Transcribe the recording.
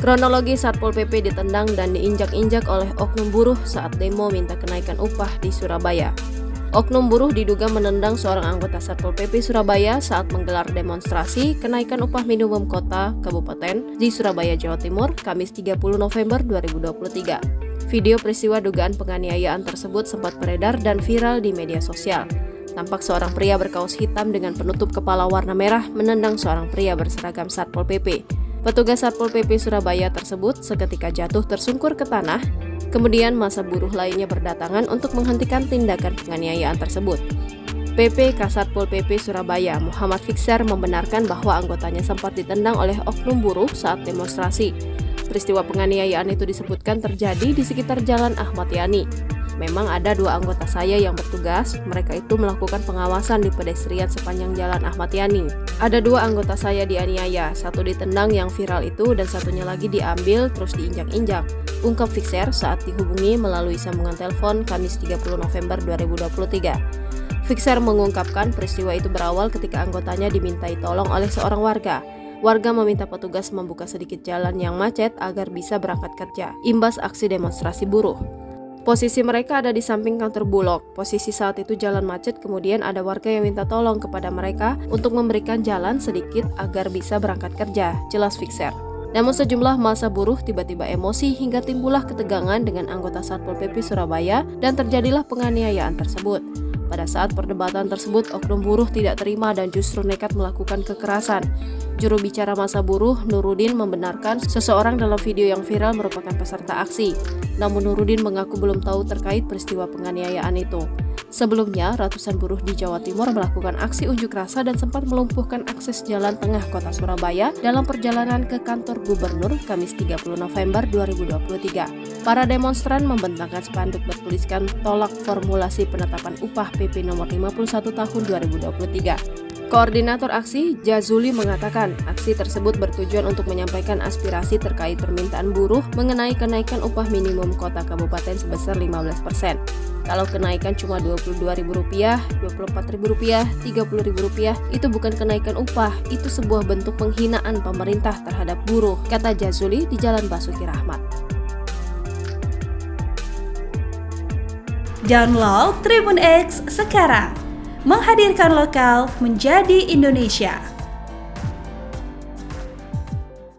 Kronologi Satpol PP ditendang dan diinjak-injak oleh oknum buruh saat demo minta kenaikan upah di Surabaya. Oknum buruh diduga menendang seorang anggota Satpol PP Surabaya saat menggelar demonstrasi kenaikan upah minimum kota kabupaten di Surabaya, Jawa Timur, Kamis 30 November 2023. Video peristiwa dugaan penganiayaan tersebut sempat beredar dan viral di media sosial. Tampak seorang pria berkaos hitam dengan penutup kepala warna merah menendang seorang pria berseragam Satpol PP. Petugas Satpol PP Surabaya tersebut seketika jatuh tersungkur ke tanah, kemudian massa buruh lainnya berdatangan untuk menghentikan tindakan penganiayaan tersebut. PP Kasatpol PP Surabaya, Muhammad Fixer, membenarkan bahwa anggotanya sempat ditendang oleh oknum buruh saat demonstrasi. Peristiwa penganiayaan itu disebutkan terjadi di sekitar Jalan Ahmad Yani. Memang ada 2 anggota saya yang bertugas, mereka itu melakukan pengawasan di pedestrian sepanjang Jalan Ahmad Yani. Ada 2 anggota saya dianiaya, satu ditendang yang viral itu dan satunya lagi diambil terus diinjak-injak, ungkap Fixer saat dihubungi melalui sambungan telepon Kamis 30 November 2023. Fixer mengungkapkan peristiwa itu berawal ketika anggotanya dimintai tolong oleh seorang warga. Warga meminta petugas membuka sedikit jalan yang macet agar bisa berangkat kerja, imbas aksi demonstrasi buruh. Posisi mereka ada di samping kantor Bulog. Posisi saat itu jalan macet, kemudian ada warga yang minta tolong kepada mereka untuk memberikan jalan sedikit agar bisa berangkat kerja, jelas Fixer. Namun sejumlah massa buruh tiba-tiba emosi hingga timbullah ketegangan dengan anggota Satpol PP Surabaya dan terjadilah penganiayaan tersebut. Pada saat perdebatan tersebut, oknum buruh tidak terima dan justru nekat melakukan kekerasan. Juru bicara massa buruh, Nurudin, membenarkan seseorang dalam video yang viral merupakan peserta aksi. Namun Nurudin mengaku belum tahu terkait peristiwa penganiayaan itu. Sebelumnya, ratusan buruh di Jawa Timur melakukan aksi unjuk rasa dan sempat melumpuhkan akses jalan tengah kota Surabaya dalam perjalanan ke kantor gubernur Kamis 30 November 2023. Para demonstran membentangkan spanduk bertuliskan tolak formulasi penetapan upah PP nomor 51 tahun 2023. Koordinator aksi, Jazuli, mengatakan aksi tersebut bertujuan untuk menyampaikan aspirasi terkait permintaan buruh mengenai kenaikan upah minimum kota kabupaten sebesar 15%. Kalau kenaikan cuma Rp22.000, Rp24.000, Rp30.000, itu bukan kenaikan upah, itu sebuah bentuk penghinaan pemerintah terhadap buruh, kata Jazuli di Jalan Basuki Rahmat. Download Tribun X sekarang, menghadirkan lokal menjadi Indonesia.